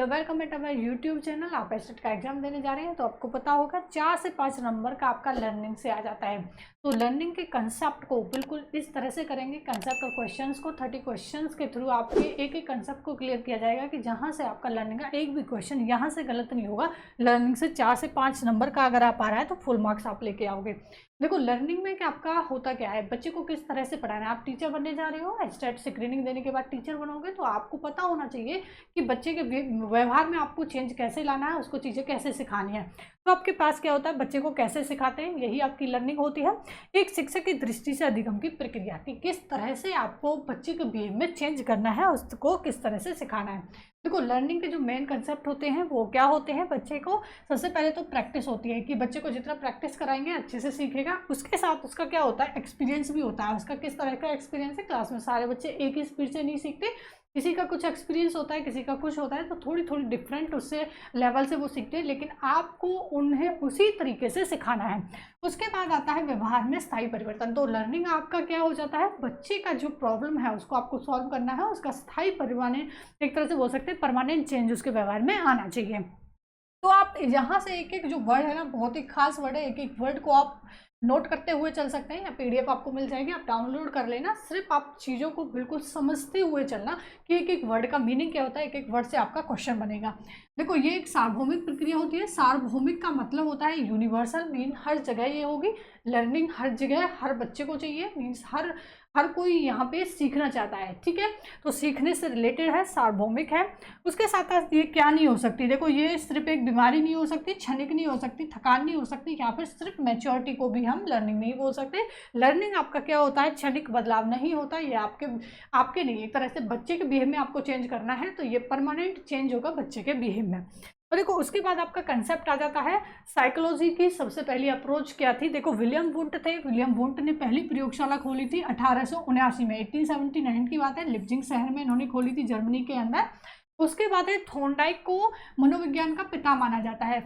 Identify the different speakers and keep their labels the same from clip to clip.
Speaker 1: Welcome at our YouTube channel. आप STET का exam देने जा रहे हैं तो आपको पता होगा 4 से 5 नंबर का आपका लर्निंग से आ जाता है। तो लर्निंग के कंसेप्ट को बिल्कुल इस तरह से करेंगे, कंसेप्ट और क्वेश्चंस को 30 क्वेश्चंस के थ्रू आपके एक एक कंसेप्ट को क्लियर किया जाएगा कि जहां से आपका लर्निंग का एक भी क्वेश्चन यहां से गलत नहीं होगा। लर्निंग से 4 से 5 नंबर का अगर आप आ रहा है तो फुल मार्क्स आप लेके आओगे। देखो लर्निंग में क्या आपका होता क्या है, बच्चे को किस तरह से पढ़ाना है। आप टीचर बनने जा रहे हो, एसटेट स्क्रीनिंग देने के बाद टीचर बनोगे तो आपको पता होना चाहिए कि बच्चे के व्यवहार में आपको चेंज कैसे लाना है, उसको चीज़ें कैसे सिखानी है। तो आपके पास क्या होता है, बच्चे को कैसे सिखाते हैं, यही आपकी लर्निंग होती है। एक शिक्षक की दृष्टि से अधिगम की प्रक्रिया की किस तरह से आपको बच्चे के बिहेव में चेंज करना है, उसको किस तरह से सिखाना है। देखो लर्निंग के जो मेन कंसेप्ट होते हैं वो क्या होते हैं, बच्चे को सबसे पहले तो प्रैक्टिस होती है कि बच्चे को जितना प्रैक्टिस कराएंगे अच्छे से सीखेगा। उसके साथ उसका क्या होता है, एक्सपीरियंस भी होता है। उसका किस तरह का एक्सपीरियंस है, क्लास में सारे बच्चे एक ही स्पीड से नहीं सीखते, किसी का कुछ एक्सपीरियंस होता है, किसी का कुछ होता है, तो थोड़ी थोड़ी डिफरेंट उससे लेवल से वो सीखते हैं, लेकिन आपको उन्हें उसी तरीके से सिखाना है। उसके बाद आता है व्यवहार में स्थायी परिवर्तन। तो लर्निंग आपका क्या हो जाता है, बच्चे का जो प्रॉब्लम है उसको आपको सॉल्व करना है, उसका स्थायी परिवर्तन एक तरह से बोल सकते हैं परमानेंट चेंज उसके व्यवहार में आना चाहिए। तो आप यहाँ से एक एक जो वर्ड है ना, बहुत ही खास वर्ड है, एक एक वर्ड को आप नोट करते हुए चल सकते हैं या पीडीएफ आपको मिल जाएगी, आप डाउनलोड कर लेना। सिर्फ आप चीज़ों को बिल्कुल समझते हुए चलना कि एक एक वर्ड का मीनिंग क्या होता है, एक एक वर्ड से आपका क्वेश्चन बनेगा। देखो ये एक सार्वभौमिक प्रक्रिया होती है। सार्वभौमिक का मतलब होता है यूनिवर्सल, मीन हर जगह ये होगी। लर्निंग हर जगह हर बच्चे को चाहिए, मीन्स हर कोई यहाँ पे सीखना चाहता है, ठीक है। तो सीखने से रिलेटेड है, सार्वभौमिक है। उसके साथ साथ ये क्या नहीं हो सकती, देखो ये सिर्फ एक बीमारी नहीं हो सकती, क्षणिक नहीं हो सकती, थकान नहीं हो सकती, यहाँ पर सिर्फ मैच्योरिटी को भी हम लर्निंग नहीं बोल सकते। लर्निंग आपका क्या होता है, क्षणिक बदलाव नहीं होता, ये आपके नहीं, एक तरह से बच्चे के बिहेव में आपको चेंज करना है तो ये परमानेंट चेंज होगा बच्चे के बिहेव में। और देखो उसके बाद आपका कंसेप्ट आ जाता है साइकोलॉजी की सबसे पहली अप्रोच क्या थी। देखो विलियम वुंट थे, विलियम वुंट ने पहली प्रयोगशाला खोली थी 1879 में, 1879 की बात है, लिप्जिंग शहर में इन्होंने खोली थी जर्मनी के अंदर। उसके बाद है थॉर्नडाइक को मनोविज्ञान का पिता माना जाता है,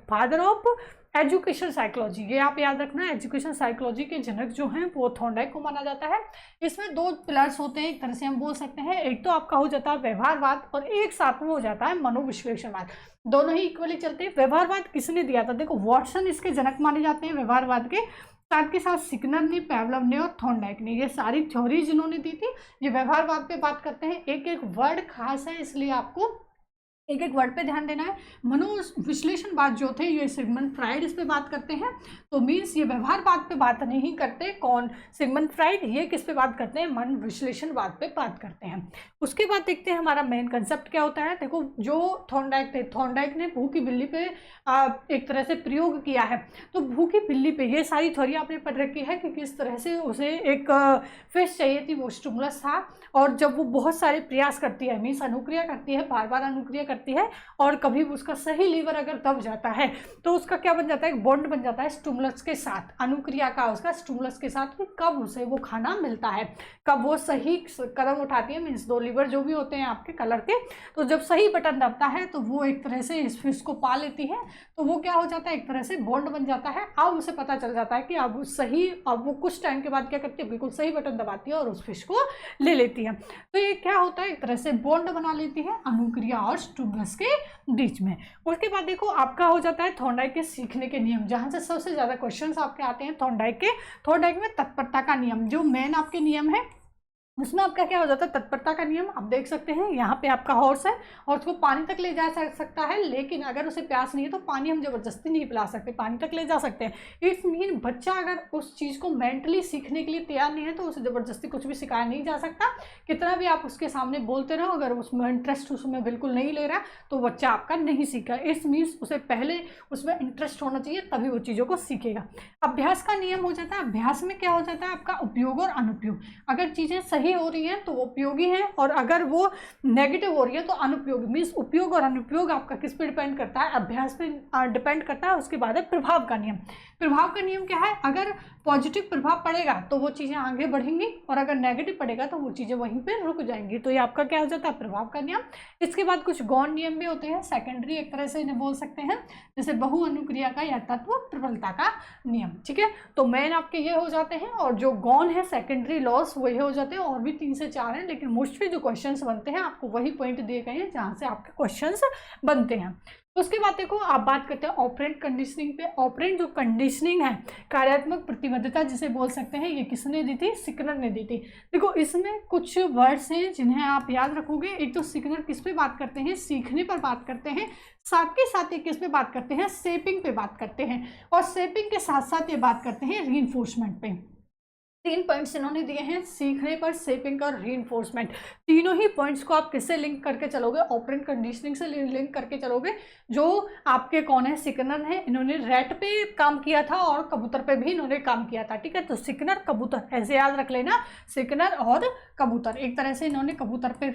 Speaker 1: फादर ऑफ एजुकेशन साइकोलॉजी, ये आप याद रखना। एजुकेशन साइकोलॉजी के जनक जो हैं वो थॉर्नडाइक को माना जाता है। इसमें दो पिलर्स होते हैं, एक तरह से हम बोल सकते हैं, एक तो आपका हो जाता है व्यवहारवाद और एक साथ में हो जाता है मनोविश्लेषणवाद। दोनों ही इक्वली चलते हैं। व्यवहारवाद किसने दिया था, देखो वॉटसन इसके जनक माने जाते हैं व्यवहारवाद के, साथ के साथ सिग्नर ने, पेवलव ने और थॉर्नडाइक ने, ये सारी थ्योरी जिन्होंने दी थी। ये व्यवहारवाद पे बात करते हैं, एक एक वर्ड खास है इसलिए आपको एक एक वर्ड पे ध्यान देना है। मनोविश्लेषणवाद जो थे ये सिगमंड फ्राइड इस पे बात करते हैं, तो मीन्स ये व्यवहारवाद पे बात नहीं करते। कौन, सिगमंड फ्राइड, ये किस पे बात करते हैं, मन विश्लेषणवाद पे बात करते हैं। उसके बाद देखते हैं हमारा मेन कंसेप्ट क्या होता है। देखो जो थॉर्नडाइक थे, थॉर्नडाइक ने भूखी बिल्ली पे एक तरह से प्रयोग किया है। तो भूखी बिल्ली पे ये सारी थ्योरी आपने पढ़ रखी है कि किस तरह से उसे एक फिश चाहिए थी, वो स्टिमुलस था, और जब वो बहुत सारे प्रयास करती है, मीन्स अनुक्रिया करती है, बार बार अनुक्रिया करती है, और कभी उसका सही लीवर अगर दब जाता है तो उसका क्या बन जाता है, एक बॉन्ड बन जाता है स्टिमुलस के साथ, अनुक्रिया का उसका स्टिमुलस के साथ, कि कब उसे वो खाना मिलता है, कब वो सही कदम उठाती है, मीन्स दो लीवर जो भी होते हैं आपके कलर के, तो जब सही बटन दबता है तो वो एक तरह से इस फिश को पा लेती है, तो वो क्या हो जाता है, एक तरह से बॉन्ड बन जाता है। अब उसे पता चल जाता है कि अब वो कुछ टाइम के बाद क्या करती है, बिल्कुल सही बटन दबाती है और उस फिश को ले लेती है। तो ये क्या होता है, एक तरह से बॉन्ड बना लेती है अनुक्रिया और स्टिमुलस के बीच में। उसके बाद देखो आपका हो जाता है थॉर्नडाइक के सीखने के नियम, जहां से सबसे ज्यादा क्वेश्चंस आपके आते हैं थॉर्नडाइक में तत्परता का नियम जो मेन आपके नियम है, उसमें आपका क्या हो जाता है, तत्परता का नियम। आप देख सकते हैं यहाँ पे आपका हॉर्स है और उसको पानी तक ले जा सकता है, लेकिन अगर उसे प्यास नहीं है तो पानी हम जबरदस्ती नहीं पिला सकते, पानी तक ले जा सकते हैं। इट्स मीन बच्चा अगर उस चीज़ को मेंटली सीखने के लिए तैयार नहीं है तो उसे जबरदस्ती कुछ भी सिखाया नहीं जा सकता। कितना भी आप उसके सामने बोलते रहो, अगर उसमें इंटरेस्ट उसमें बिल्कुल नहीं ले रहा तो बच्चा आपका नहीं सीखा। इट्स मीन्स उसे पहले उसमें इंटरेस्ट होना चाहिए, तभी वो चीज़ों को सीखेगा। अभ्यास का नियम हो जाता है, अभ्यास में क्या हो जाता है आपका उपयोग और अनुपयोग। अगर चीज़ें सही हो रही है तो वो उपयोगी है, और अगर वो नेगेटिव हो रही है तो अनुपयोगी। मीन्स उपयोग और अनुपयोग आपका किस पे डिपेंड करता है, अभ्यास पे डिपेंड करता है। उसके बाद है प्रभाव का नियम। प्रभाव का नियम क्या है, अगर पॉजिटिव प्रभाव पड़ेगा तो वो चीज़ें आगे बढ़ेंगी और अगर नेगेटिव पड़ेगा तो वो चीज़ें वहीं पे रुक जाएंगी। तो ये आपका क्या हो जाता है, प्रभाव का नियम। इसके बाद कुछ गौण नियम भी होते हैं, सेकेंडरी एक तरह से इन्हें बोल सकते हैं, जैसे बहु अनुक्रिया का या तत्व प्रबलता का नियम। ठीक है, तो मेन आपके ये हो जाते हैं और जो गौण है सेकेंडरी लॉस वही हो जाते हैं। और भी 3 से 4 हैं, लेकिन मोस्टली जो क्वेश्चंस बनते हैं आपको वही पॉइंट दिए गए हैं जहाँ से आपके क्वेश्चंस बनते हैं। उसके बाद देखो आप बात करते हैं ऑपरेंट कंडीशनिंग पे। ऑपरेंट जो कंडीशनिंग है, कार्यात्मक प्रतिबद्धता जिसे बोल सकते हैं, ये किसने दी थी, सिग्नर ने दी थी। देखो इसमें कुछ वर्ड्स हैं जिन्हें आप याद रखोगे। एक तो सिग्नर किस पे बात करते हैं, सीखने पर बात करते हैं, साथ के साथ ये किस पे बात करते हैं, शेपिंग पे बात करते हैं, और शेपिंग के साथ साथ ये बात करते हैं रीइंफोर्समेंट पे। 3 पॉइंट्स इन्होंने दिए हैं, सीखने पर, शेपिंग और रीइंफोर्समेंट। तीनों ही पॉइंट्स को आप किससे लिंक करके चलोगे, ऑपरेंट कंडीशनिंग से लिंक करके चलोगे। जो आपके कौन है, सिकनर है, इन्होंने रैट पे काम किया था और कबूतर पे भी इन्होंने काम किया था। ठीक है, तो सिकनर कबूतर ऐसे याद रख लेना, सिकनर और कबूतर। एक तरह से इन्होंने कबूतर पे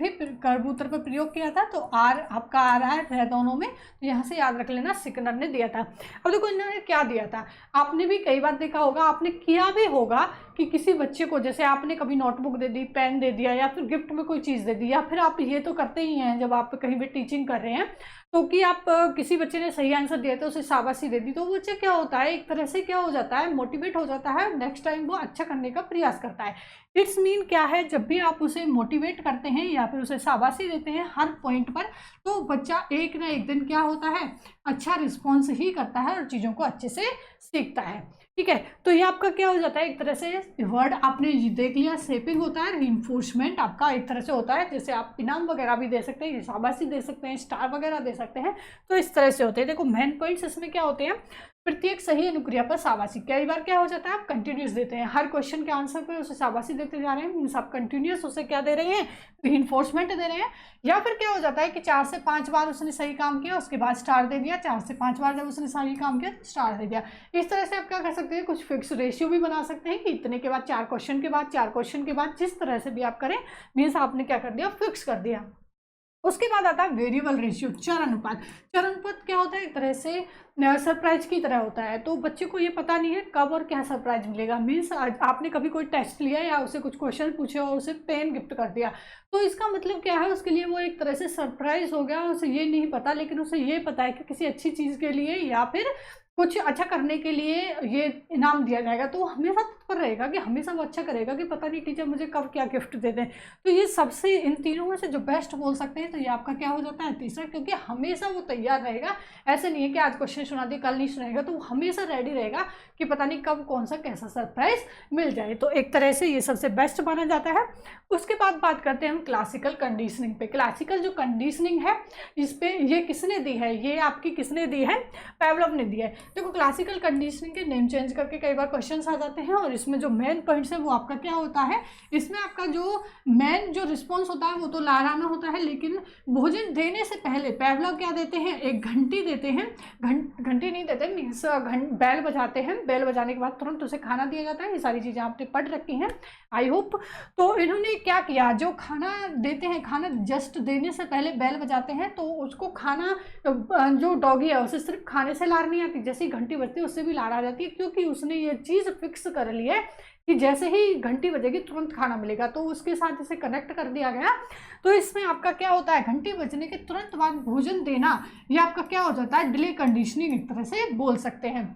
Speaker 1: प्रयोग किया था, तो आर आपका आ रहा है दोनों में, तो यहाँ से याद रख लेना सिकनर ने दिया था। अब देखो इन्होंने क्या दिया था, आपने भी कई बार देखा होगा, आपने किया भी होगा कि किसी बच्चे को जैसे आपने कभी नोटबुक दे दी, पेन दे दिया, या फिर गिफ्ट में कोई चीज़ दे दी, या फिर आप ये तो करते ही हैं जब आप कहीं भी टीचिंग कर रहे हैं, तो कि आप किसी बच्चे ने सही आंसर दिया तो उसे शाबाशी दे दी, तो वो बच्चे क्या होता है, एक तरह से क्या हो जाता है, मोटिवेट हो जाता है, नेक्स्ट टाइम वो अच्छा करने का प्रयास करता है। इट्स मीन क्या है, जब भी आप उसे मोटिवेट करते हैं या फिर उसे शाबाशी देते हैं हर पॉइंट पर, तो बच्चा एक ना एक दिन क्या होता है, अच्छा रिस्पॉन्स ही करता है और चीज़ों को अच्छे से सीखता है। ठीक है, तो ये आपका क्या हो जाता है, एक तरह से वर्ड आपने देख लिया, शेपिंग होता है, रीइंफोर्समेंट आपका एक तरह से होता है, जैसे आप इनाम वगैरह भी दे सकते हैं, शाबाशी दे सकते हैं, स्टार वगैरह दे सकते हैं, तो इस तरह से होते हैं। देखो मेन पॉइंट्स इसमें क्या होते हैं, प्रत्येक सही अनुक्रिया पर शाबाशी। कई बार क्या हो जाता है, आप कंटिन्यूस देते हैं, हर क्वेश्चन के आंसर पर उसे शाबाशी देते जा रहे हैं, मीन्स आप कंटिन्यूस उसे क्या दे रहे हैं, रीइंफोर्समेंट दे रहे हैं। या फिर क्या हो जाता है कि 4 से 5 बार उसने सही काम किया, उसके बाद स्टार दे दिया, 4 से 5 बार जब उसने सही काम किया स्टार दे दिया। इस तरह से आप क्या कर सकते हैं, कुछ फिक्स रेशियो भी बना सकते हैं कि इतने के बाद 4 क्वेश्चन के बाद 4 क्वेश्चन के बाद, जिस तरह से भी आप करें, मीन्स आपने क्या कर दिया, फिक्स कर दिया। उसके बाद आता है वेरिएबल रेशियो, चर अनुपात। चर अनुपात क्या होता है, एक तरह से सरप्राइज की तरह होता है, तो बच्चे को ये पता नहीं है कब और क्या सरप्राइज मिलेगा। मीन्स आपने कभी कोई टेस्ट लिया या उसे कुछ क्वेश्चन पूछे और उसे पेन गिफ्ट कर दिया, तो इसका मतलब क्या है, उसके लिए वो एक तरह से सरप्राइज हो गया, उसे ये नहीं पता, लेकिन उसे ये पता है कि किसी अच्छी चीज़ के लिए या फिर कुछ अच्छा करने के लिए ये इनाम दिया जाएगा, तो वो हमेशा तत्पर रहेगा कि हमेशा वो अच्छा करेगा कि पता नहीं टीचर मुझे कब क्या गिफ्ट दे दें। तो ये सबसे इन तीनों में से जो बेस्ट बोल सकते हैं, तो ये आपका क्या हो जाता है, तीसरा, क्योंकि हमेशा वो तैयार रहेगा। ऐसे नहीं है कि आज क्वेश्चन सुना दी कल नहीं सुनाएगा, तो वो हमेशा रेडी रहेगा कि पता नहीं कब कौन सा कैसा सरप्राइज मिल जाए। तो एक तरह से ये सबसे बेस्ट माना जाता है। उसके बाद बात करते हैं हम क्लासिकल कंडीशनिंग पे। क्लासिकल जो कंडीशनिंग है, इस पे ये किसने दी है, ये आपकी किसने दी है, पावलोव ने दी है। देखो क्लासिकल कंडीशनिंग के नेम चेंज करके कई बार क्वेश्चंस आ जाते हैं, और इसमें जो मेन पॉइंट्स है वो आपका क्या होता है, इसमें आपका जो मेन जो रिस्पॉन्स होता है वो तो लाराना होता है, लेकिन भोजन देने से पहले पावलोव क्या देते हैं, एक घंटी देते हैं, घंटी नहीं देते, मीन्स बैल बजाते हैं, बैल बजाने के बाद तुरंत उसे खाना दिया जाता है। ये सारी चीज़ें आपने पढ़ रखी हैं आई होप। तो इन्होंने क्या किया, जो खाना देते हैं, खाना जस्ट देने से पहले बैल बजाते हैं, तो उसको खाना, जो डॉगी है उसे सिर्फ खाने से लार नहीं आती, जैसे ही घंटी बजती है उससे भी लार आ जाती है, क्योंकि उसने ये चीज़ फिक्स कर ली है कि जैसे ही घंटी बजेगी तुरंत खाना मिलेगा, तो उसके साथ इसे कनेक्ट कर दिया गया। तो इसमें आपका क्या होता है, घंटी बजने के तुरंत बाद भोजन देना, ये आपका क्या हो जाता है, डिले कंडीशनिंग एक तरह से बोल सकते हैं।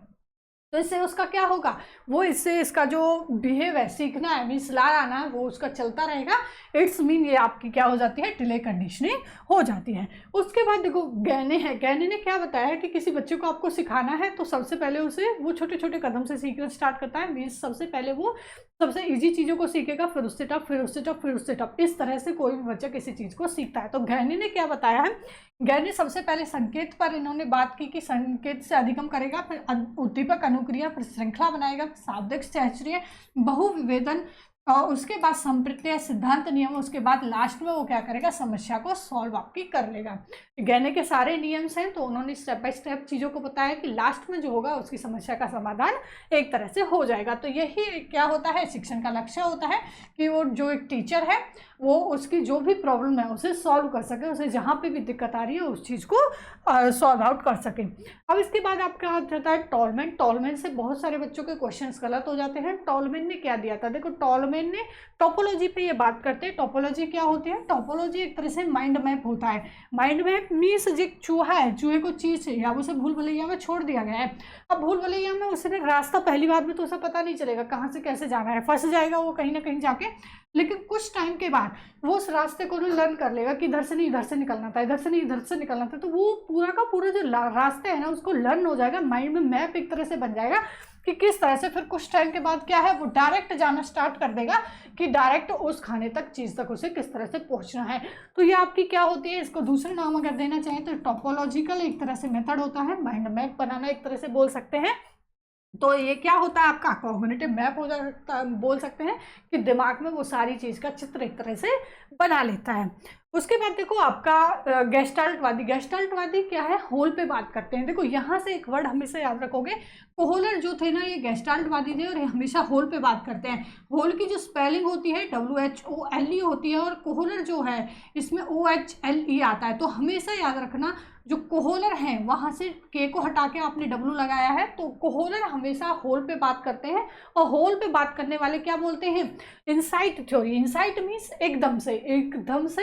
Speaker 1: तो इससे उसका क्या होगा, वो इससे इसका जो बिहेव है, सीखना है, मीन्स लार आना, वो उसका चलता रहेगा। इट्स मीन ये आपकी क्या हो जाती है, डिले कंडीशनिंग हो जाती है। उसके बाद देखो गैने है, गैने ने क्या बताया कि किसी बच्चे को आपको सिखाना है तो सबसे पहले उसे वो छोटे छोटे कदम से सीखना स्टार्ट करता है। मीन्स सबसे पहले वो सबसे इजी चीज़ों को सीखेगा, फिर उससे टफ, फिर उससे टफ, फिर उससे टफ, इस तरह से कोई भी बच्चा किसी चीज़ को सीखता है। तो गैनी ने क्या बताया है, गैनी सबसे पहले संकेत पर इन्होंने बात की कि संकेत से अधिगम करेगा, फिर उद्दीपक अनुक्रिया, फिर श्रृंखला बनाएगा, शाब्दिक सहचर्य, बहुविवेदन, और उसके बाद संप्रत्यय सिद्धांत नियम, उसके बाद लास्ट में वो क्या करेगा, समस्या को सॉल्व आपकी कर लेगा। गैने के सारे नियम्स हैं, तो उन्होंने स्टेप बाय स्टेप चीज़ों को बताया कि लास्ट में जो होगा उसकी समस्या का समाधान एक तरह से हो जाएगा। तो यही क्या होता है, शिक्षण का लक्ष्य होता है कि वो जो एक टीचर है वो उसकी जो भी प्रॉब्लम है उसे सॉल्व कर सके, उसे जहाँ पे भी दिक्कत आ रही है उस चीज़ को सॉल्व आउट कर सके। अब इसके बाद आपका आ जाता है टॉलमैन। टॉलमैन से बहुत सारे बच्चों के क्वेश्चंस गलत हो जाते हैं। टॉलमैन ने क्या दिया था, देखो टॉलमैन ने टोपोलॉजी पे ये बात करते हैं। टोपोलॉजी क्या होती है, टोपोलॉजी एक तरह से माइंड मैप होता है। माइंड मैप मीन्स जो चूहा है, चूहे को चीज है या उसे भूल भुलैया में छोड़ दिया गया है। अब भूल भुलैया में उसने रास्ता पहली बार में तो उसे पता नहीं चलेगा कहाँ से कैसे जाना है, फंस जाएगा वो कहीं ना कहीं जाके। लेकिन कुछ टाइम के बाद वो उस रास्ते को लर्न कर लेगा कि इधर से नहीं इधर से निकलना था, इधर से नहीं इधर से निकलना था। तो वो पूरा का पूरा जो रास्ता है ना उसको लर्न हो जाएगा, माइंड में मैप एक तरह से बन जाएगा कि किस तरह से। फिर कुछ टाइम के बाद क्या है, वो डायरेक्ट जाना स्टार्ट कर देगा कि डायरेक्ट उस खाने तक, चीज़ तक उसे किस तरह से पहुंचना है। तो ये आपकी क्या होती है, इसको दूसरे नाम अगर देना चाहें तो टोपोलॉजिकल एक तरह से मेथड होता है, माइंड मैप बनाना एक तरह से बोल सकते हैं। तो ये क्या होता है, आपका कॉग्निटिव मैप हो जाता, बोल सकते हैं कि दिमाग में वो सारी चीज़ का चित्र एक तरह से बना लेता है। उसके बाद देखो आपका गेस्टाल्टवादी। गेस्टाल्टवादी क्या है, होल पे बात करते हैं। देखो यहाँ से एक वर्ड हमेशा याद रखोगे, कोहलर जो थे ना ये गेस्टाल्टवादी थे और ये हमेशा होल पे बात करते हैं। होल की जो स्पेलिंग होती है WHOLE होती है और कोहलर जो है इसमें OHLE आता है। तो हमेशा याद रखना जो कोहलर हैं वहाँ से के को हटा के आपने W लगाया है, तो कोहलर हमेशा होल पे बात करते हैं। और होल पे बात करने वाले क्या बोलते हैं, इनसाइट थ्योरी। इनसाइट मीन्स एकदम से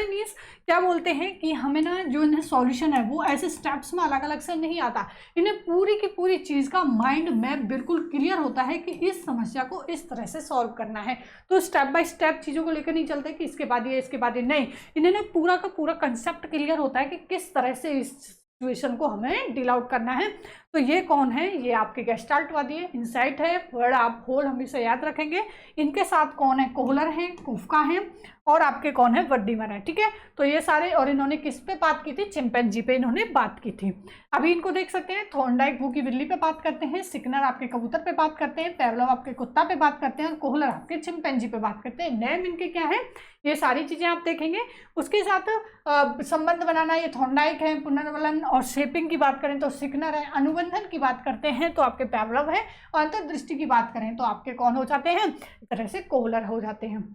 Speaker 1: मीन्स क्या बोलते हैं कि हमें ना जो इन्हें सॉल्यूशन है वो ऐसे स्टेप्स में अलग अलग से नहीं आता, इन्हें पूरी की पूरी चीज़ का माइंड मैप बिल्कुल क्लियर होता है कि इस समस्या को इस तरह से सॉल्व करना है। तो स्टेप बाय स्टेप चीज़ों को लेकर नहीं चलते कि इसके बाद ये इसके बाद ये, नहीं, इन्हें ना पूरा का पूरा कंसेप्ट क्लियर होता है कि किस तरह से इस सिचुएशन को हमें डील आउट करना है। तो ये कौन है, ये आपके गेस्टाल्टवादी है। इनसाइट है, वर्ड आप होल हमेशा याद रखेंगे। इनके साथ कौन है, कोहलर है, कुफ्का है और आपके कौन है, वर्डीमर है। ठीक है, तो ये सारे, और इन्होंने किस पे बात की थी, चिंपैंजी पे इन्होंने बात की थी। अभी इनको देख सकते हैं, थॉर्नडाइक भूखी बिल्ली पे बात करते हैं, सिकनर आपके कबूतर पे बात करते हैं, पेवलोव आपके कुत्ता पे बात करते हैं और कोहलर आपके चिंपैंजी पे बात करते हैं। नेम इनके क्या है, ये सारी चीजें आप देखेंगे। उसके साथ संबंध बनाना, ये थॉर्नडाइक है। पुनर्वलन और शेपिंग की बात करें तो सिकनर है। अनुबंधन की बात करते हैं तो आपके पेवलोव है। और अंतर्दृष्टि की बात करें तो आपके कौन हो जाते हैं, इस तरह से कोहलर हो जाते हैं।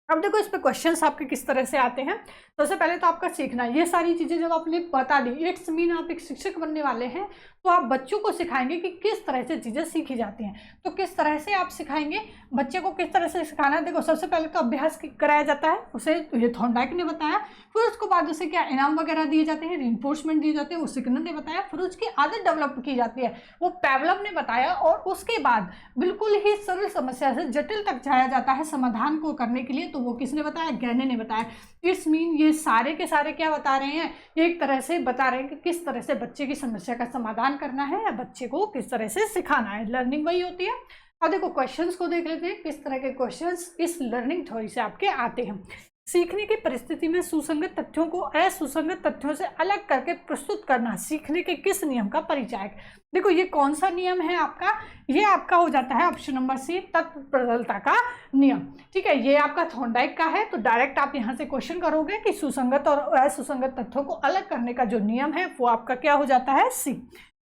Speaker 1: अब देखो इस पे क्वेश्चंस आपके किस तरह से आते हैं। तो सबसे पहले तो आपका सीखना, ये सारी चीज़ें जब आपने बता दी, इट्स मीन आप एक शिक्षक बनने वाले हैं तो आप बच्चों को सिखाएंगे कि किस तरह से चीज़ें सीखी जाती हैं। तो किस तरह से आप सिखाएंगे बच्चे को, किस तरह से सिखाना है। देखो सबसे पहले तो अभ्यास कराया जाता है उसे, ये थॉर्नडाइक ने बताया। फिर उसके बाद उसे क्या इनाम वगैरह दिए जाते हैं, रिइंफोर्समेंट दिए जाते हैं, वो सिकनर ने बताया। फिर उसकी आदत डेवलप की जाती है, वो पेवलोव ने बताया। और उसके बाद बिल्कुल ही सरल समस्या से जटिल तक जाया जाता है समाधान को करने के लिए, तो वो किसने बताया, गैने ने बताया। इट्स मीन ये सारे के सारे क्या बता रहे हैं, ये एक तरह से बता रहे हैं कि किस तरह से बच्चे की समस्या का समाधान करना है या बच्चे को किस तरह से सिखाना है। लर्निंग वही होती है। अब देखो क्वेश्चंस को देख लेते हैं, किस तरह के क्वेश्चंस इस लर्निंग थ्योरी से आपके आते हैं। सीखने की परिस्थिति में सुसंगत तथ्यों को असुसंगत तथ्यों से अलग करके प्रस्तुत करना सीखने के किस नियम का परिचायक। देखो ये कौन सा नियम है आपका, ये आपका हो जाता है ऑप्शन नंबर सी, तत्व प्रबलता का नियम। ठीक है, ये आपका थॉर्नडाइक का है। तो डायरेक्ट आप यहाँ से क्वेश्चन करोगे कि सुसंगत और असुसंगत तथ्यों को अलग करने का जो नियम है वो आपका क्या हो जाता है, सी।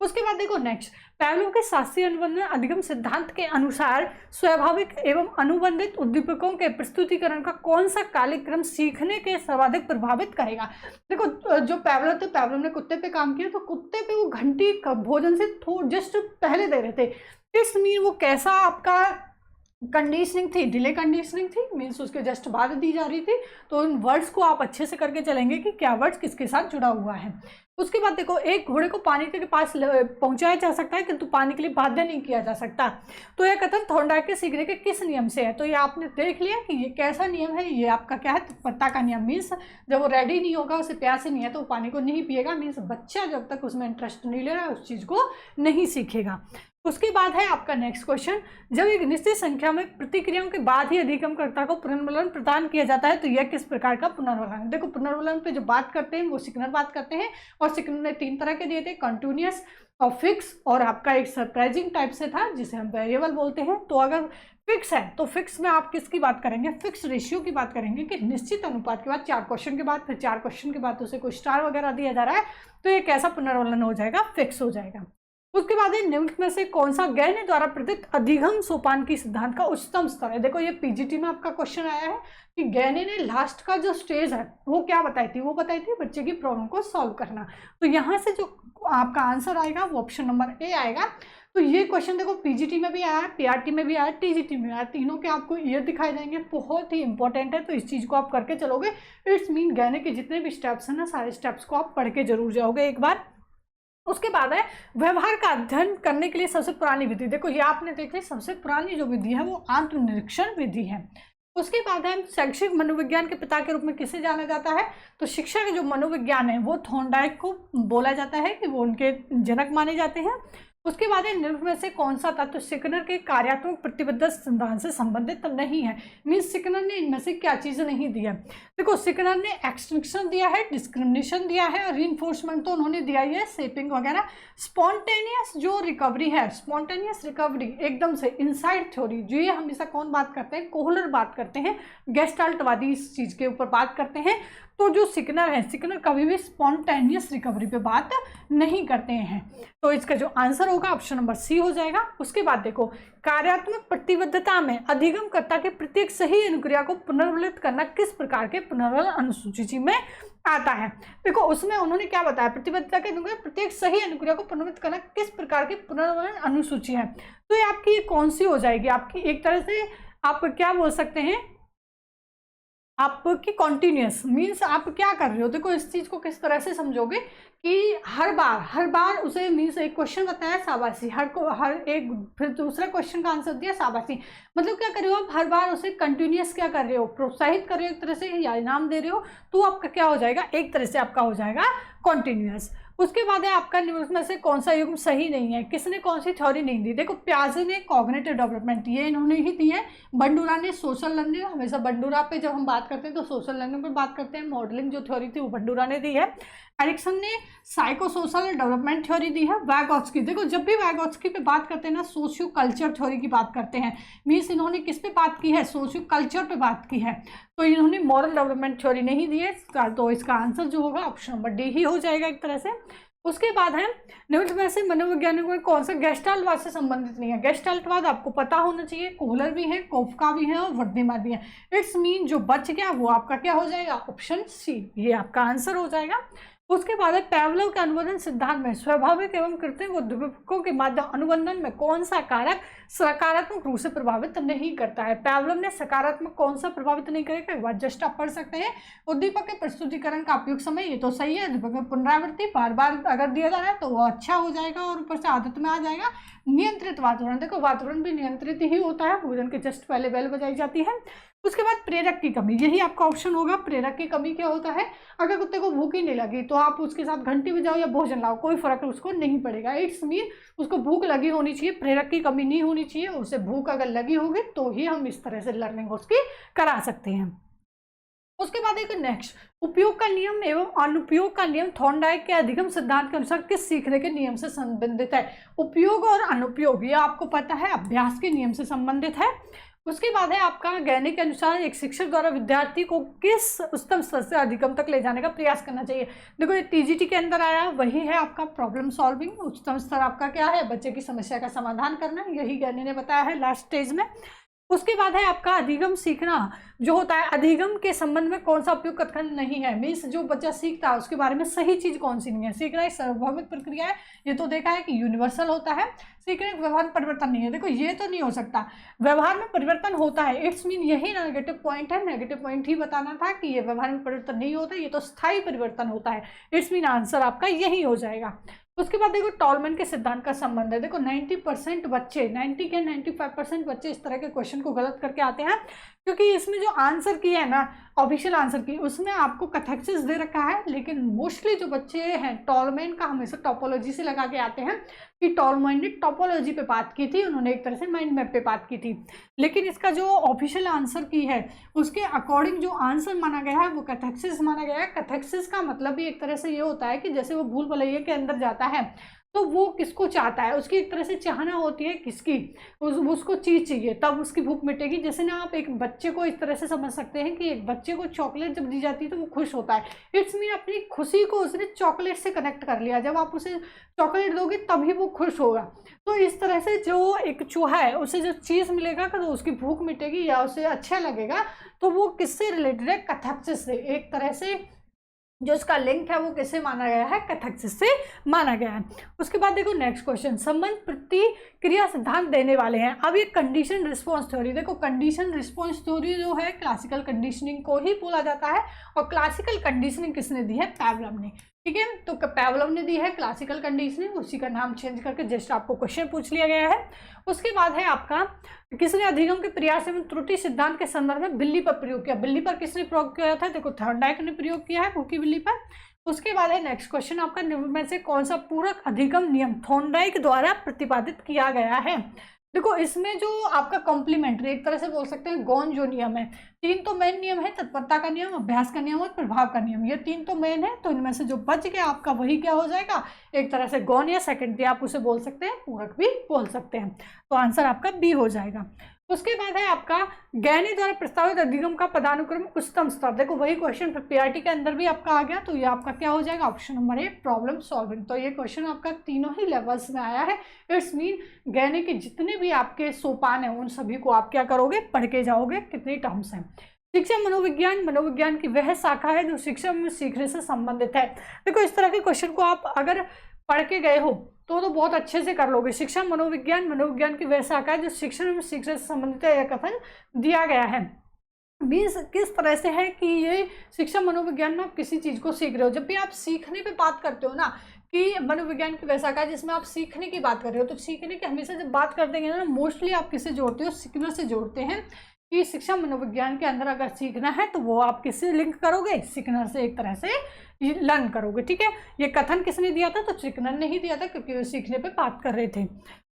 Speaker 1: उसके बाद देखो नेक्स्ट, पेवलोव के शास्त्रीय अनुबंधन अधिगम सिद्धांत के अनुसार स्वाभाविक एवं अनुबंधित उद्दीपकों के प्रस्तुतिकरण का कौन सा कालिक्रम सीखने के सर्वाधिक प्रभावित करेगा। देखो जो पेवलोव थे, पेवलोव ने कुत्ते पे काम किया, तो कुत्ते पे वो घंटी भोजन से जस्ट पहले दे रहे थे। इस मीन वो कैसा आपका कंडीशनिंग थी, डिले कंडीशनिंग थी, मीन्स उसके जस्ट बाद दी जा रही थी। तो उन वर्ड्स को आप अच्छे से करके चलेंगे कि क्या वर्ड्स किसके साथ जुड़ा हुआ है। उसके बाद देखो, एक घोड़े को पानी के पास पहुंचाया जा सकता है किंतु पानी के लिए बाध्य नहीं किया जा सकता। तो यह कथन थॉर्नडाइक के सीखने के किस नियम से है। तो ये आपने देख लिया कि ये कैसा नियम है, ये आपका क्या है, तत्परता का नियम। मीन्स जब वो रेडी नहीं होगा, उसे प्यास ही नहीं है तो वो पानी को नहीं पिएगा। मीन्स बच्चा जब तक उसमें इंटरेस्ट नहीं ले रहा है उस चीज़ को नहीं सीखेगा। उसके बाद है आपका नेक्स्ट क्वेश्चन, जब एक निश्चित संख्या में प्रतिक्रियाओं के बाद ही अधिगमकर्ता को पुनर्वलन प्रदान किया जाता है तो यह किस प्रकार का पुनर्वलन है। देखो पुनर्वलन पे जो बात करते हैं वो सिकनर बात करते हैं, और सिकनर ने 3 तरह के दिए थे, कंटिन्यूअस, फिक्स और आपका एक सरप्राइजिंग टाइप से था जिसे हम वेरिएबल बोलते हैं। तो अगर फिक्स है तो फिक्स में आप किसकी बात करेंगे, फिक्स रेशियो की बात करेंगे कि निश्चित अनुपात के बाद 4 क्वेश्चन के बाद फिर 4 क्वेश्चन के बाद उसे कोई स्टार वगैरह दिया जा रहा है तो ये कैसा पुनर्वलन हो जाएगा, फिक्स हो जाएगा। उसके बाद निम्न में से कौन सा गैने द्वारा प्रदत्त अधिगम सोपान की सिद्धांत का उच्चतम स्तर है। देखो ये पीजीटी में आपका क्वेश्चन आया है कि गैने ने लास्ट का जो स्टेज है वो क्या बताई थी, वो बताई थी बच्चे की प्रॉब्लम को सॉल्व करना। तो यहाँ से जो आपका आंसर आएगा वो ऑप्शन नंबर ए आएगा। तो ये क्वेश्चन देखो पीजीटी में भी आया, पीआरटी में भी आया, टीजीटी में आया, तीनों के आपको ईयर दिखाई देंगे, बहुत ही इंपॉर्टेंट है। तो इस चीज़ को आप करके चलोगे, इट्स मीन गैने के जितने भी स्टेप्स हैं ना सारे स्टेप्स को आप पढ़ के जरूर जाओगे एक बार। उसके बाद है व्यवहार का अध्ययन करने के लिए सबसे पुरानी विधि। देखो ये आपने देखी सबसे पुरानी जो विधि है वो आत्मनिरीक्षण विधि है। उसके बाद है शैक्षिक मनोविज्ञान के पिता के रूप में किसे जाना जाता है, तो शिक्षा के जो मनोविज्ञान है वो थॉर्नडाइक को बोला जाता है कि वो उनके जनक माने जाते हैं। उसके बाद निम्न में से कौन सा तत्व सिकनर के कार्यात्मक प्रतिबद्धता सिद्धांत से संबंधित नहीं है, मीन्स सिकनर ने इनमें से क्या चीज़ नहीं दी है। देखो सिकनर ने एक्सटिंक्शन दिया है, डिस्क्रिमिनेशन दिया है और रीइंफोर्समेंट तो उन्होंने दिया ही है, शेपिंग वगैरह। स्पॉन्टेनियस जो रिकवरी है, स्पॉन्टेनियस रिकवरी एकदम से इनसाइड थ्योरी, जो ये हमेशा कौन बात करते हैं, कोहलर बात करते हैं, गेस्टाल्टवादी इस चीज़ के ऊपर बात करते हैं। तो जो सिकनर है, सिकनर कभी भी स्पॉन्टेनियस रिकवरी पे बात नहीं करते हैं। तो इसका जो आंसर होगा ऑप्शन नंबर सी हो जाएगा। उसके बाद देखो कार्यात्मक प्रतिबद्धता में अधिगमकर्ता के प्रत्येक सही अनुक्रिया को पुनर्वलित करना किस प्रकार के पुनर्वलन अनुसूची में आता है। देखो उसमें उन्होंने क्या बताया, प्रतिबद्धता के प्रत्येक सही अनुक्रिया को पुनर्वलित करना किस प्रकार की पुनर्वलन अनुसूची है। तो ये आपकी कौन सी हो जाएगी, आपकी एक तरह से आप क्या बोल सकते हैं, आपकी कॉन्टिन्यूस, मीन्स आप क्या कर रहे हो। देखो इस चीज़ को किस तरह से समझोगे कि हर बार उसे मीन्स एक क्वेश्चन बताया शाबाशी, हर एक फिर दूसरा क्वेश्चन का आंसर दिया शाबाशी, मतलब क्या कर रहे हो आप, हर बार उसे कंटिन्यूस क्या कर रहे हो, प्रोत्साहित कर रहे हो एक तरह से या इनाम दे रहे हो, तो आपका क्या हो जाएगा, एक तरह से आपका हो जाएगा कॉन्टिन्यूस। उसके बाद है आपका न्यूज में से कौन सा युग्म सही नहीं है, किसने कौन सी थ्योरी नहीं दी। देखो प्याजे ने कॉग्निटिव डेवलपमेंट ये इन्होंने ही दी है, बंडूरा ने सोशल लर्निंग, हमेशा बंडूरा पे जब हम बात करते हैं तो सोशल लर्निंग पे बात करते हैं, मॉडलिंग जो थ्योरी थी वो बंडूरा ने दी है। एरिक्सन ने साइको सोशल डेवलपमेंट थ्योरी दी है। वैगोत्स्की, देखो जब भी वैगोत्स्की पे बात करते हैं ना सोशियो कल्चर थ्योरी की बात करते हैं, मीन्स इन्होंने किस पे बात की है, सोशियो कल्चर पे बात की है, तो इन्होंने मॉरल डेवलपमेंट थ्योरी नहीं दी है। तो इसका आंसर जो होगा ऑप्शन नंबर डी ही हो जाएगा एक तरह से। उसके बाद है निम्न में से मनोवैज्ञानिकों में कौन सा गेस्टाल्टवाद से संबंधित नहीं है। गेस्टाल्टवाद आपको पता होना चाहिए, कोहलर भी है, कोफका भी है और वर्धेमार भी है। इट्स मीन जो बच गया वो आपका क्या हो जाएगा, ऑप्शन सी, ये आपका आंसर हो जाएगा। उसके बाद है पैवलोव के अनुबंधन सिद्धांत में स्वाभाविक एवं कृत्रिम उद्दीपकों के माध्यम अनुबंधन में कौन सा कारक सकारात्मक रूप से प्रभावित नहीं करता है। पैवलोव ने सकारात्मक कौन सा प्रभावित नहीं करेगा, एक बार जस्ट आप पढ़ सकते हैं। उद्दीपक के प्रस्तुतिकरण का उपयुक्त समय, ये तो सही है, उद्दीपक में पुनरावृत्ति बार बार अगर दिया जा रहा है तो वो अच्छा हो जाएगा और ऊपर से आदत में आ जाएगा। नियंत्रित वातावरण, देखो वातावरण भी नियंत्रित ही होता है, भोजन के जस्ट पहले बेल बजाई जाती है। उसके बाद प्रेरक की कमी, यही आपका ऑप्शन होगा। प्रेरक की कमी क्या होता है, अगर कुत्ते को भूख ही नहीं लगी तो आप उसके साथ घंटी बजाओ या भोजन लाओ, कोई फर्क उसको नहीं पड़ेगा। इट्स मीन उसको भूख लगी होनी चाहिए, प्रेरक की कमी नहीं होनी चाहिए। उसे भूख अगर लगी होगी तो ही हम इस तरह से लर्निंग उसकी करा सकते हैं। उसके बाद एक नेक्स्ट उपयोग का नियम एवं अनुपयोग का नियम थॉर्नडाइक के अधिगम सिद्धांत के अनुसार किस सीखने के नियम से संबंधित है। उपयोग और अनुपयोग ये आपको पता है अभ्यास के नियम से संबंधित है। उसके बाद है आपका गैनी के अनुसार एक शिक्षक द्वारा विद्यार्थी को किस उच्चतम स्तर से अधिगम तक ले जाने का प्रयास करना चाहिए। देखो ये टीजीटी के अंदर आया, वही है आपका प्रॉब्लम सॉल्विंग। उच्चतम स्तर आपका क्या है, बच्चे की समस्या का समाधान करना, यही गैनी ने बताया है लास्ट स्टेज में। उसके बाद है आपका अधिगम सीखना जो होता है, अधिगम के संबंध में कौन सा उपयुक्त कथन नहीं है, मीन्स जो बच्चा सीखता है उसके बारे में सही चीज कौन सी नहीं है। सीखना एक सार्वभौमिक प्रक्रिया है, ये तो देखा है कि यूनिवर्सल होता है। सीखने का व्यवहार में परिवर्तन नहीं है, देखो ये तो नहीं हो सकता, व्यवहार में परिवर्तन होता है। इट्स मीन यही नेगेटिव पॉइंट है, नेगेटिव पॉइंट ही बताना था कि ये व्यवहार में परिवर्तन नहीं होता, ये तो स्थायी परिवर्तन होता है। इट्स मीन आंसर आपका यही हो जाएगा। उसके बाद देखो टॉलमैन के सिद्धांत का संबंध है। देखो 90% बच्चे, 90 के 95% बच्चे इस तरह के क्वेश्चन को गलत करके आते हैं, क्योंकि इसमें जो आंसर की है ना, ऑफिशियल आंसर की, उसमें आपको कैथेक्सिस दे रखा है, लेकिन मोस्टली जो बच्चे हैं टॉलमैन का हमेशा टोपोलॉजी से लगा के आते हैं कि टॉलमैन ने टोपोलॉजी पे बात की थी, उन्होंने एक तरह से माइंड मैप पे बात की थी। लेकिन इसका जो ऑफिशियल आंसर की है उसके अकॉर्डिंग जो आंसर माना गया है वो कैथेक्सिस माना गया है। कैथेक्सिस का मतलब भी एक तरह से ये होता है कि जैसे वो भूल भुलैया के अंदर जाता है तो वो किसको चाहता है, उसकी एक तरह से चाहना होती है किसकी, उसको चीज़ चाहिए तब उसकी भूख मिटेगी। जैसे ना आप एक बच्चे को इस तरह से समझ सकते हैं कि एक बच्चे को चॉकलेट जब दी जाती है तो वो खुश होता है, इट्स मीन अपनी खुशी को उसने चॉकलेट से कनेक्ट कर लिया, जब आप उसे चॉकलेट दोगे तभी वो खुश होगा। तो इस तरह से जो एक चूहा है उसे जो चीज़ मिलेगा तो उसकी भूख मिटेगी या उसे अच्छा लगेगा, तो वो किससे रिलेटेड है, कैथार्सिस से। एक तरह से जो इसका लिंक है वो किससे माना गया है, कैथार्सिस से माना गया है। उसके बाद देखो नेक्स्ट क्वेश्चन, संबंध प्रतिक्रिया सिद्धांत देने वाले हैं। अब ये कंडीशन रिस्पॉन्स थ्योरी, देखो कंडीशन रिस्पॉन्स थ्योरी जो है क्लासिकल कंडीशनिंग को ही बोला जाता है, और क्लासिकल कंडीशनिंग किसने दी है, पैवलव ने। ठीक है, तो पैवलव ने दी है क्लासिकल कंडीशनिंग, उसी का नाम चेंज करके जस्ट आपको क्वेश्चन पूछ लिया गया है। उसके बाद है आपका, किसने अधिगम के प्रयास एवं त्रुटि सिद्धांत के संदर्भ में बिल्ली पर प्रयोग किया। बिल्ली पर किसने प्रयोग किया था, देखो थॉर्नडाइक ने प्रयोग किया है भूखी बिल्ली पर। उसके बाद है नेक्स्ट क्वेश्चन आपका, निम्न में से कौन सा पूरक अधिगम नियम थॉर्नडाइक द्वारा प्रतिपादित किया गया है। देखो इसमें जो आपका कॉम्प्लीमेंट्री एक तरह से बोल सकते हैं गौण जो नियम है, तीन तो मेन नियम है, तत्परता का नियम, अभ्यास का नियम और प्रभाव का नियम, ये तीन तो मेन है। तो इनमें से जो बच गया आपका वही क्या हो जाएगा, एक तरह से गौण या सेकेंडरी आप उसे बोल सकते हैं, पूरक भी बोल सकते हैं। तो आंसर आपका बी हो जाएगा। उसके बाद है आपका, गैनी द्वारा प्रस्तावित अधिगम का पदानुक्रम उच्चतम स्तर। देखो वही क्वेश्चन पीआरटी के अंदर भी आपका आ गया, तो ये आपका क्या हो जाएगा, option number a problem solving. तो ये क्वेश्चन आपका तीनों ही लेवल्स में आया है। इट्स मीन गैनी के जितने भी आपके सोपान हैं उन सभी को आप क्या करोगे, पढ़ के जाओगे, कितनी टर्म्स हैं। शिक्षा मनोविज्ञान, मनोविज्ञान की वह शाखा है जो शिक्षा में सीखने से संबंधित है। देखो इस तरह के क्वेश्चन को आप अगर पढ़ के गए हो तो बहुत अच्छे से कर लोगे। शिक्षा मनोविज्ञान, मनोविज्ञान की वह शाखा है जो शिक्षण में सीखने से संबंधित है, यह कथन दिया गया है। मीन्स किस तरह से है कि ये शिक्षा मनोविज्ञान में आप किसी चीज़ को सीख रहे हो। जब भी आप सीखने पे बात करते हो ना, कि मनोविज्ञान की वह शाखा है जिसमें आप सीखने की बात कर रहे हो, तो सीखने की हमेशा जब बात करते हैं ना, मोस्टली आप किससे जोड़ते हो, सीखने से जोड़ते हैं। कि शिक्षा मनोविज्ञान के अंदर अगर सीखना है तो वो आप किससे लिंक करोगे, सिकनर से एक तरह से लर्न करोगे। ठीक है, ये कथन किसने दिया था, तो सिकनर ने ही दिया था, क्योंकि वो सीखने पे बात कर रहे थे।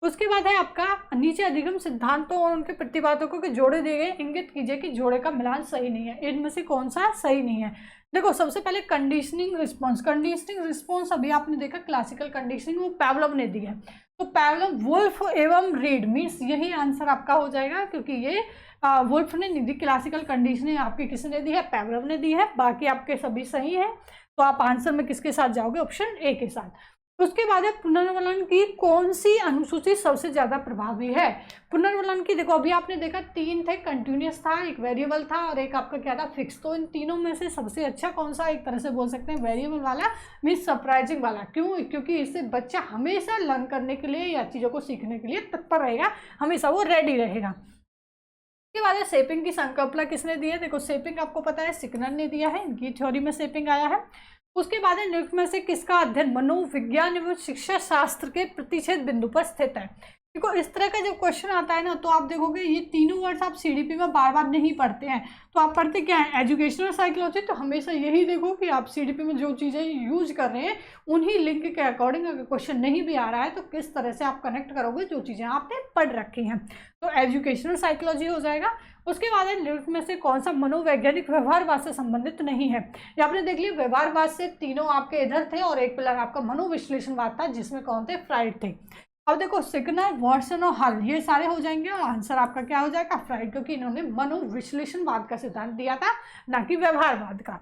Speaker 1: उसके बाद है आपका, नीचे अधिगम सिद्धांतों और उनके प्रतिपादकों के जोड़े दिए गए, इंगित कीजिए कि जोड़े का मिलान सही नहीं है। इनमें से कौन सा सही नहीं है। देखो सबसे पहले कंडीशनिंग रिस्पॉन्स, कंडीशनिंग रिस्पॉन्स अभी आपने देखा क्लासिकल कंडीशनिंग वो पैवलव ने दी है, तो पैवलव, वुल्फ एवं रीड, मीन्स यही आंसर आपका हो जाएगा, क्योंकि ये वुल्फ ने नहीं दी। क्लासिकल कंडीशनिंग आपकी किसने दी है, पैवलव ने दी है। बाकी आपके सभी सही है, तो आप आंसर में किसके साथ जाओगे, ऑप्शन ए के साथ। उसके बाद है, पुनर्वलन की कौन सी अनुसूची सबसे ज्यादा प्रभावी है। पुनर्वलन की देखो अभी आपने देखा तीन थे, कंटिन्यूस था, एक वेरिएबल था और एक आपका क्या था, फिक्स। तो इन तीनों में से सबसे अच्छा कौन सा, एक तरह से बोल सकते हैं वेरिएबल वाला, मीन्स सरप्राइजिंग वाला। क्यों, क्योंकि इससे बच्चा हमेशा लर्न करने के लिए या चीज़ों को सीखने के लिए तत्पर रहेगा, हमेशा वो रेडी रहेगा। उसके बाद है शेपिंग की संकल्पना किसने दी है। देखो शेपिंग आपको पता है सिकनर ने दिया है, इनकी थ्योरी में शेपिंग आया है। उसके बाद है, निम्न में से किसका अध्ययन मनोविज्ञान एवं शिक्षा शास्त्र के प्रतिच्छेद बिंदु पर स्थित है। देखो इस तरह का जब क्वेश्चन आता है ना, तो आप देखोगे ये तीनों वर्ड्स आप सीडीपी में बार बार नहीं पढ़ते हैं, तो आप पढ़ते क्या है, एजुकेशनल साइकोलॉजी। तो हमेशा यही देखो कि आप सीडीपी में जो चीज़ें यूज कर रहे हैं उन्हीं लिंक के अकॉर्डिंग अगर क्वेश्चन नहीं भी आ रहा है तो किस तरह से आप कनेक्ट करोगे जो चीज़ें आपने पढ़ रखी हैं, तो एजुकेशनल साइकोलॉजी हो जाएगा। उसके बाद है, निम्न में से कौन सा मनोवैज्ञानिक व्यवहारवाद से संबंधित नहीं है। ये आपने देख लिया, व्यवहारवाद से तीनों आपके इधर थे और एक पिलर आपका मनोविश्लेषणवाद था, जिसमें कौन थे, फ्राइड थे। अब देखो सिग्नर, वॉटसन और हल, ये सारे हो जाएंगे और आंसर आपका क्या हो जाएगा, फ्राइड, क्योंकि इन्होंने मनोविश्लेषणवाद का सिद्धांत दिया था, ना कि व्यवहारवाद का।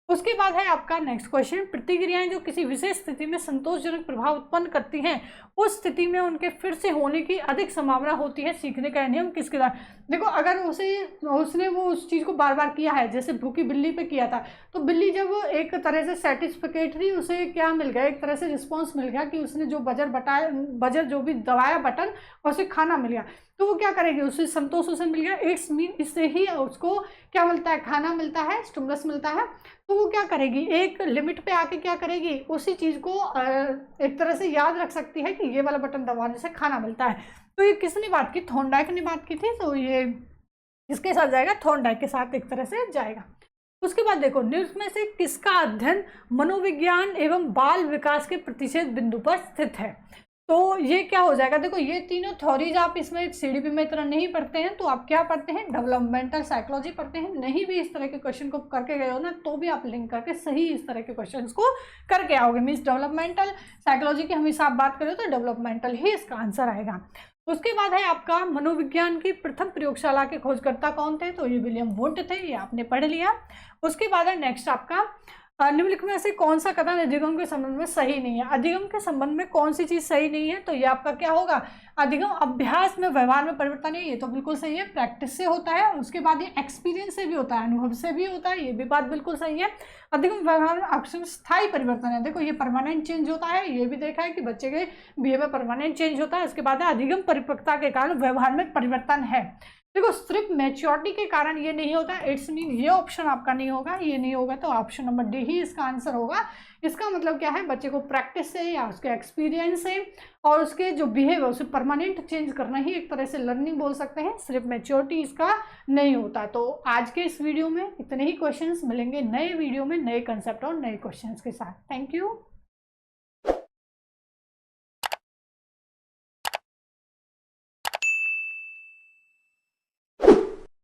Speaker 1: उसके बाद है आपका नेक्स्ट क्वेश्चन, प्रतिक्रियाएं जो किसी विशेष स्थिति में संतोषजनक प्रभाव उत्पन्न करती हैं, उस स्थिति में उनके फिर से होने की अधिक संभावना होती है, सीखने का नियम किसके द्वारा। देखो अगर उसने वो उस चीज़ को बार बार किया है, जैसे भूखी बिल्ली पे किया था, तो बिल्ली जब एक तरह से सेटिस्फिकेटरी उसे क्या मिल गया, एक तरह से रिस्पॉन्स मिल गया कि उसने जो बजर जो भी दबाया बटन और उसे खाना मिल गया, तो वो क्या करेगी, उसे संतोष उसे मिल गया, इट्स मीन इससे ही उसको क्या मिलता है, खाना मिलता है, स्टिमुलस मिलता है। तो वो क्या करेगी, एक लिमिट पे आके क्या करेगी, उसी चीज़ को एक तरह से याद रख सकती है कि ये वाला बटन दबाने से खाना मिलता है। तो ये किसने बात की, थॉर्नडाइक ने बात की थी, तो ये किसके साथ जाएगा, थॉर्नडाइक के साथ एक तरह से जाएगा। उसके बाद देखो, निम्न में से किसका अध्ययन मनोविज्ञान एवं बाल विकास के प्रतिच्छेद बिंदु पर स्थित है। तो ये क्या हो जाएगा, देखो ये तीनों थ्योरीज आप इसमें सीडीपी में इतना नहीं पढ़ते हैं, तो आप क्या पढ़ते हैं, डेवलपमेंटल साइकोलॉजी पढ़ते हैं। नहीं भी इस तरह के क्वेश्चन को करके गए हो ना, तो भी आप लिंक करके सही इस तरह के क्वेश्चन को करके आओगे। मीन्स डेवलपमेंटल साइकोलॉजी की हमेशा आप बात करें तो डेवलपमेंटल ही इसका आंसर आएगा। उसके बाद है आपका मनोविज्ञान की प्रथम प्रयोगशाला के खोजकर्ता कौन थे, तो ये विलियम वुंट थे, ये आपने पढ़ लिया। उसके बाद है नेक्स्ट आपका निम्नलिखित में से कौन सा कथन अधिगम के संबंध में सही नहीं है। अधिगम के संबंध में कौन सी चीज सही नहीं है, तो ये आपका क्या होगा, अधिगम अभ्यास में व्यवहार में परिवर्तन है, ये तो बिल्कुल सही है, प्रैक्टिस से होता है। उसके बाद ये एक्सपीरियंस से भी होता है, अनुभव से भी होता है, ये भी बात बिल्कुल सही है। अधिगम व्यवहार में अक्सर स्थायी परिवर्तन है, देखो ये परमानेंट चेंज होता है, ये भी देखा है कि बच्चे के बिहेवियर परमानेंट चेंज होता है। उसके बाद है अधिगम परिपक्वता के कारण व्यवहार में परिवर्तन है। देखो सिर्फ मैच्योरिटी के कारण ये नहीं होता, इट्स मीन ये ऑप्शन आपका नहीं होगा, ये नहीं होगा, तो ऑप्शन नंबर डी ही इसका आंसर होगा। इसका मतलब क्या है, बच्चे को प्रैक्टिस से या उसके एक्सपीरियंस से और उसके जो बिहेवियर उसे परमानेंट चेंज करना ही एक तरह से लर्निंग बोल सकते हैं, सिर्फ मैच्योरिटी इसका नहीं होता। तो आज के इस वीडियो में इतने ही क्वेश्चंस मिलेंगे, नए वीडियो में नए कंसेप्ट और नए क्वेश्चंस के साथ। Thank you.